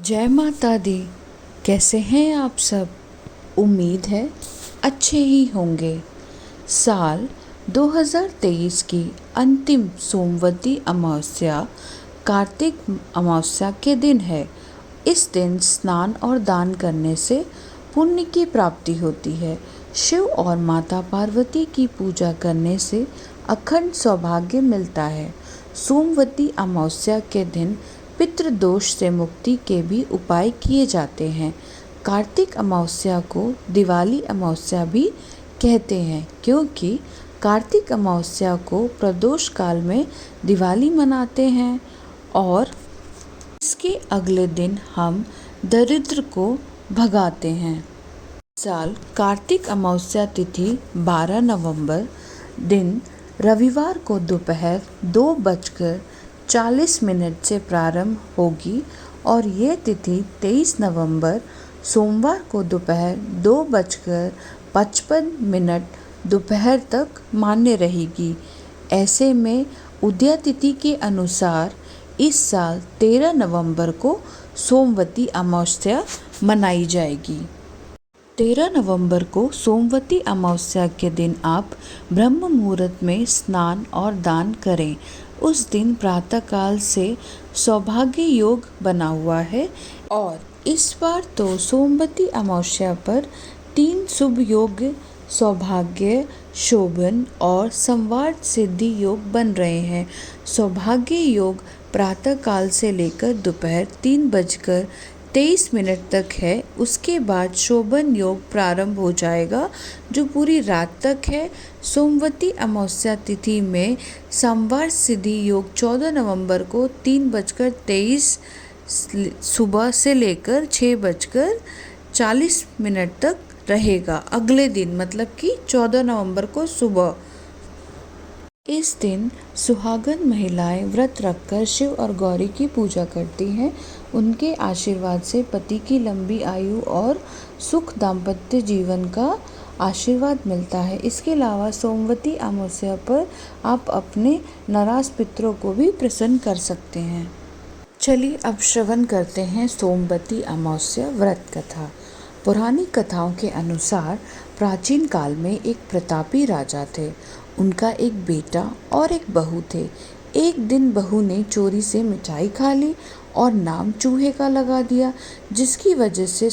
जय माता दी। कैसे हैं आप सब? उम्मीद है अच्छे ही होंगे। साल 2023 की अंतिम सोमवती अमावस्या कार्तिक अमावस्या के दिन है। इस दिन स्नान और दान करने से पुण्य की प्राप्ति होती है। शिव और माता पार्वती की पूजा करने से अखंड सौभाग्य मिलता है। सोमवती अमावस्या के दिन पितृदोष से मुक्ति के भी उपाय किए जाते हैं। कार्तिक अमावस्या को दिवाली अमावस्या भी कहते हैं, क्योंकि कार्तिक अमावस्या को प्रदोष काल में दिवाली मनाते हैं और इसके अगले दिन हम दरिद्र को भगाते हैं। इस साल कार्तिक अमावस्या तिथि 12 नवंबर दिन रविवार को दोपहर 2:40 से प्रारंभ होगी और ये तिथि 23 नवंबर सोमवार को दोपहर 2:55 दोपहर तक मान्य रहेगी। ऐसे में उदया तिथि के अनुसार इस साल 13 नवंबर को सोमवती अमावस्या मनाई जाएगी। 13 नवंबर को सोमवती अमावस्या के दिन आप ब्रह्म मुहूर्त में स्नान और दान करें। उस दिन प्रातःकाल से सौभाग्य योग बना हुआ है और इस बार तो सोमवती अमावस्या पर 3 शुभ योग सौभाग्य, शोभन और संवाद सिद्धि योग बन रहे हैं। सौभाग्य योग प्रातःकाल से लेकर दोपहर 3:23 तक है। उसके बाद शोभन योग प्रारंभ हो जाएगा जो पूरी रात तक है। सोमवती अमावस्या तिथि में संवाद सिद्धि योग 14 नवंबर को 3:23 सुबह से लेकर 6:40 तक रहेगा। अगले दिन मतलब कि 14 नवंबर को सुबह। इस दिन सुहागन महिलाएं व्रत रखकर शिव और गौरी की पूजा करती हैं। उनके आशीर्वाद से पति की लंबी आयु और सुख दाम्पत्य जीवन का आशीर्वाद मिलता है। इसके अलावा सोमवती अमावस्या पर आप अपने नाराज पितरों को भी प्रसन्न कर सकते हैं। चलिए अब श्रवण करते हैं सोमवती अमावस्या व्रत कथा। पुरानी कथाओं के अनुसार प्राचीन काल में एक प्रतापी राजा थे। उनका एक बेटा और एक बहू थे। एक दिन बहू ने चोरी से मिठाई खा ली और नाम चूहे का लगा दिया, जिसकी वजह से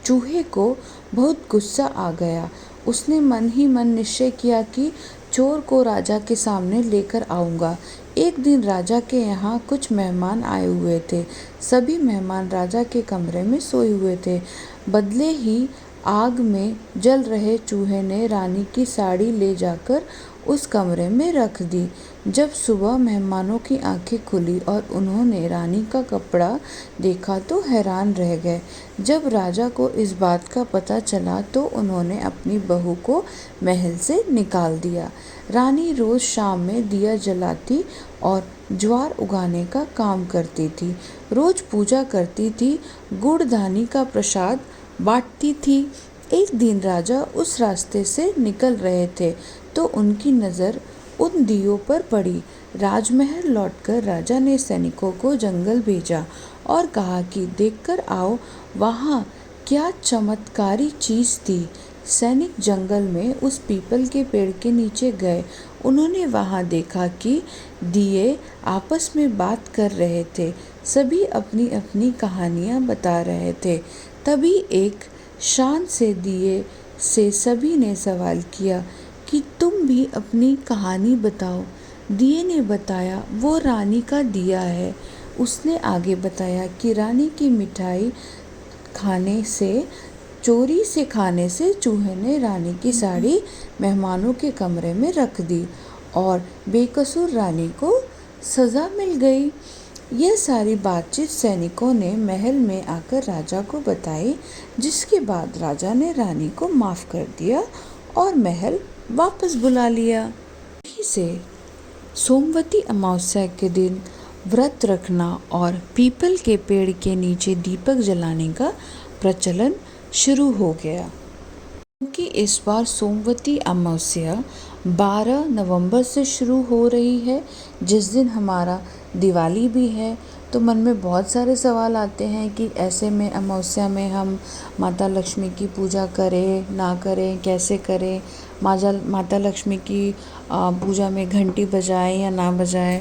चूहे को बहुत गुस्सा आ गया। उसने मन ही मन निश्चय किया कि चोर को राजा के सामने लेकर आऊँगा। एक दिन राजा के यहाँ कुछ मेहमान आए हुए थे। सभी मेहमान राजा के कमरे में सोए हुए थे। बदले ही आग में जल रहे चूहे ने रानी की साड़ी ले जाकर उस कमरे में रख दी। जब सुबह मेहमानों की आंखें खुली और उन्होंने रानी का कपड़ा देखा तो हैरान रह गए। जब राजा को इस बात का पता चला तो उन्होंने अपनी बहू को महल से निकाल दिया। रानी रोज शाम में दिया जलाती और ज्वार उगाने का काम करती थी। रोज पूजा करती थी, गुड़दानी का प्रसाद बांटती थी। एक दिन राजा उस रास्ते से निकल रहे थे तो उनकी नज़र उन दियों पर पड़ी। राजमहल लौटकर राजा ने सैनिकों को जंगल भेजा और कहा कि देखकर आओ वहाँ क्या चमत्कारी चीज़ थी। सैनिक जंगल में उस पीपल के पेड़ के नीचे गए। उन्होंने वहाँ देखा कि दिए आपस में बात कर रहे थे। सभी अपनी अपनी कहानियाँ बता रहे थे। तभी एक शान से दिए से सभी ने सवाल किया कि तुम भी अपनी कहानी बताओ। दिए ने बताया वो रानी का दिया है। उसने आगे बताया कि रानी की मिठाई चोरी से खाने से चूहे ने रानी की साड़ी मेहमानों के कमरे में रख दी और बेकसूर रानी को सज़ा मिल गई। यह सारी बातचीत सैनिकों ने महल में आकर राजा को बताई, जिसके बाद राजा ने रानी को माफ़ कर दिया और महल वापस बुला लिया। यहीं से सोमवती अमावस्या के दिन व्रत रखना और पीपल के पेड़ के नीचे दीपक जलाने का प्रचलन शुरू हो गया। क्योंकि इस बार सोमवती अमावस्या 12 नवंबर से शुरू हो रही है, जिस दिन हमारा दिवाली भी है। तो मन में बहुत सारे सवाल आते हैं कि ऐसे में अमावस्या में हम माता लक्ष्मी की पूजा करें ना करें, कैसे करें, माता लक्ष्मी की पूजा में घंटी बजाएं या ना बजाएं।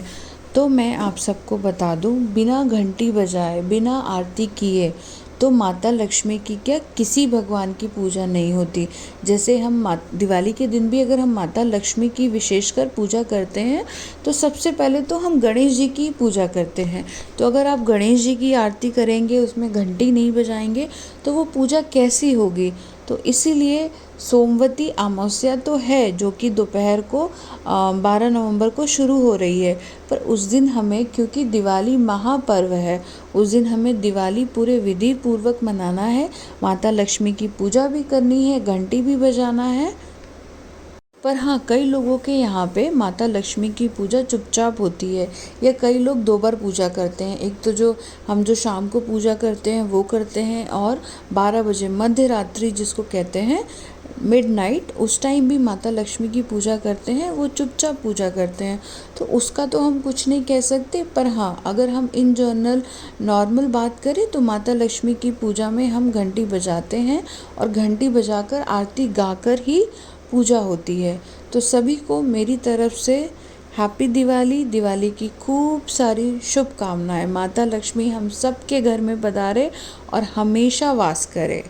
तो मैं आप सबको बता दूं, बिना घंटी बजाए, बिना आरती किए तो माता लक्ष्मी की क्या किसी भगवान की पूजा नहीं होती। जैसे हम दिवाली के दिन भी अगर हम माता लक्ष्मी की विशेषकर पूजा करते हैं तो सबसे पहले तो हम गणेश जी की पूजा करते हैं। तो अगर आप गणेश जी की आरती करेंगे, उसमें घंटी नहीं बजाएंगे तो वो पूजा कैसी होगी। तो इसीलिए सोमवती अमावस्या तो है जो कि दोपहर को 12 नवंबर को शुरू हो रही है, पर उस दिन हमें, क्योंकि दिवाली महापर्व है, उस दिन हमें दिवाली पूरे विधि पूर्वक मनाना है, माता लक्ष्मी की पूजा भी करनी है, घंटी भी बजाना है। पर हाँ, कई लोगों के यहाँ पे माता लक्ष्मी की पूजा चुपचाप होती है, या कई लोग 2 बार पूजा करते हैं। एक तो जो शाम को पूजा करते हैं वो करते हैं, और 12 बजे मध्य रात्रि जिसको कहते हैं मिडनाइट, उस टाइम भी माता लक्ष्मी की पूजा करते हैं, वो चुपचाप पूजा करते हैं। तो उसका तो हम कुछ नहीं कह सकते, पर हाँ, अगर हम इन जनरल नॉर्मल बात करें तो माता लक्ष्मी की पूजा में हम घंटी बजाते हैं, और घंटी बजाकर आरती गाकर ही पूजा होती है। तो सभी को मेरी तरफ से हैप्पी दिवाली, दिवाली की खूब सारी शुभकामनाएं। माता लक्ष्मी हम सबके घर में पधारे और हमेशा वास करे।